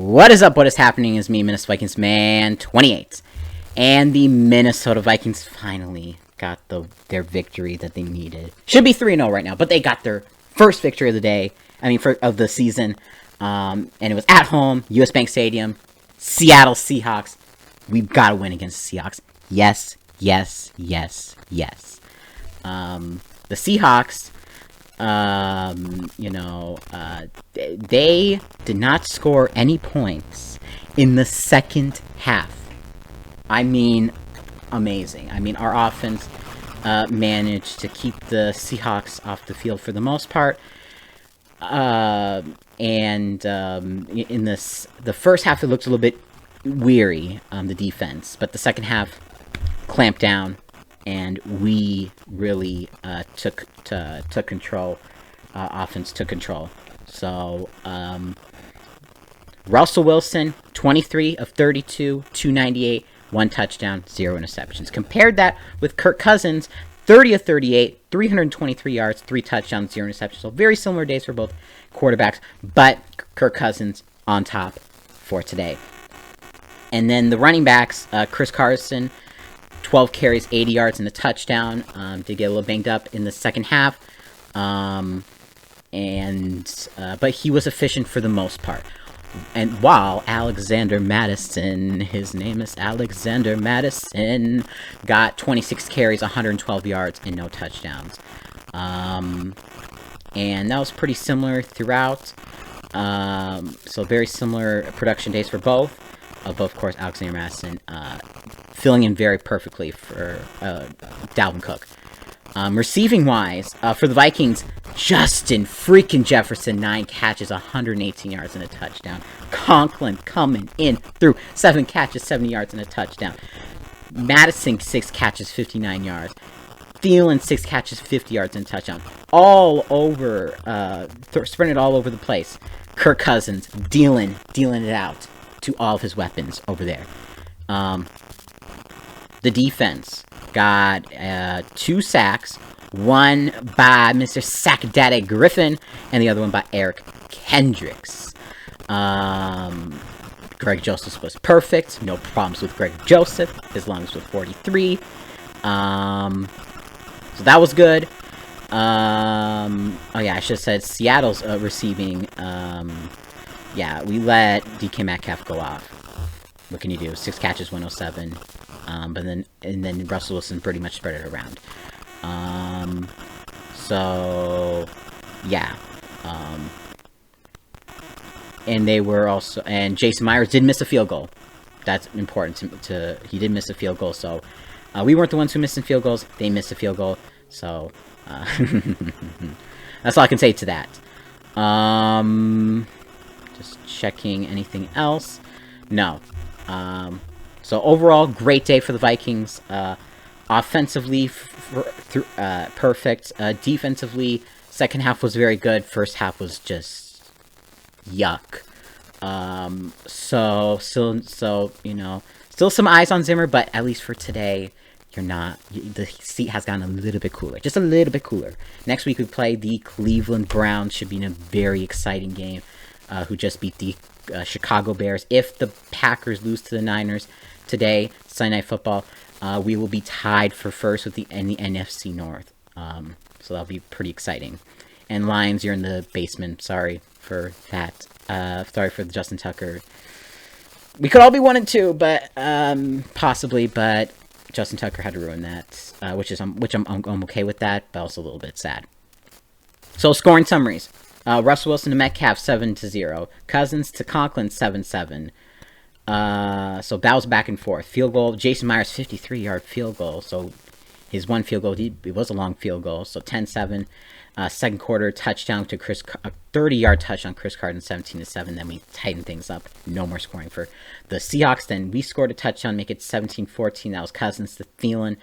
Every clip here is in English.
What is up? What is happening is me, Minnesota Vikings Man 28. And the Minnesota Vikings finally got their victory that they needed. Should be 3-0 right now, but they got their first victory of the day. Of the season. And it was at home, US Bank Stadium, Seattle Seahawks. We've got to win against the Seahawks. Yes, yes, yes, yes. The Seahawks, they did not score any points in the second half. I mean, amazing. I mean, our offense managed to keep the Seahawks off the field for the most part. In the first half, it looked a little bit weary, the defense, but the second half clamped down, and we really took control. Offense took control. So Russell Wilson, 23 of 32, 298, 1 touchdown, 0 interceptions. Compared that with Kirk Cousins, 30 of 38, 323 yards, 3 touchdowns, 0 interceptions. So very similar days for both quarterbacks, but Kirk Cousins on top for today. And then the running backs, Chris Carson, 12 carries, 80 yards, and a touchdown. Did get a little banged up in the second half, but he was efficient for the most part. And while Alexander Madison, his name is Alexander Madison, got 26 carries, 112 yards, and no touchdowns. And that was pretty similar throughout. So very similar production days for both. Of course, Alexander Madison filling in very perfectly for Dalvin Cook. Receiving-wise, for the Vikings, Justin freaking Jefferson, 9 catches, 118 yards, and a touchdown. Conklin coming in through 7 catches, 70 yards, and a touchdown. Madison, 6 catches, 59 yards. Thielen, 6 catches, 50 yards, and a touchdown. All over, sprinted all over the place. Kirk Cousins, dealing it out to all of his weapons over there. The defense got 2 sacks, one by Mr. Sackdaddy Griffin, and the other one by Eric Kendricks. Greg Joseph was perfect. No problems with Greg Joseph, as long as with 43. So that was good. I should have said Seattle's receiving. We let DK Metcalf go off. What can you do? 6 catches, 107. And then Russell Wilson pretty much spread it around. And they were also, and Jason Myers did miss a field goal. That's important he did miss a field goal, so we weren't the ones who missed the field goals. They missed a field goal, so that's all I can say to that. Just checking anything else. No. So overall, great day for the Vikings. Offensively, perfect. Defensively, second half was very good. First half was just yuck. Still some eyes on Zimmer, but at least for today, the seat has gotten a little bit cooler. Just a little bit cooler. Next week, we play the Cleveland Browns. Should be in a very exciting game. Who just beat the Chicago Bears. If the Packers lose to the Niners today, Sunday Night Football, we will be tied for first in the NFC North. So that'll be pretty exciting. And Lions, you're in the basement. Sorry for that. Sorry for the Justin Tucker. We could all be 1-2, but possibly. But Justin Tucker had to ruin that, which I'm okay with that, but also a little bit sad. So scoring summaries. Russell Wilson to Metcalf, 7-0. Cousins to Conklin, 7-7. So that was back and forth. Field goal, Jason Myers, 53-yard field goal. So his one field goal, it was a long field goal. So 10-7. Second quarter, touchdown to 30-yard touchdown, Chris Carson, 17-7. Then we tightened things up. No more scoring for the Seahawks. Then we scored a touchdown, make it 17-14. That was Cousins to Thielen.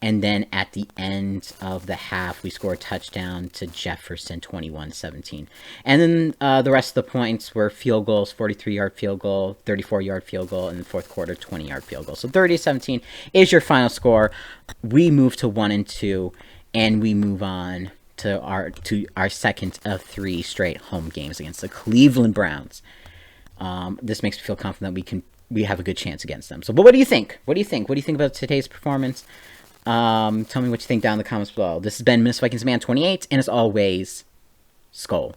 And then at the end of the half, we scored a touchdown to Jefferson, 21-17. And then the rest of the points were field goals, 43-yard field goal, 34-yard field goal, and the fourth quarter, 20-yard field goal. So 30-17 is your final score. We move to 1-2, and we move on to our second of 3 straight home games against the Cleveland Browns. This makes me feel confident we have a good chance against them. So, but what do you think? What do you think? What do you think about today's performance? Tell me what you think down in the comments below. This has been Miss Vikings Man 28, and as always, Skull.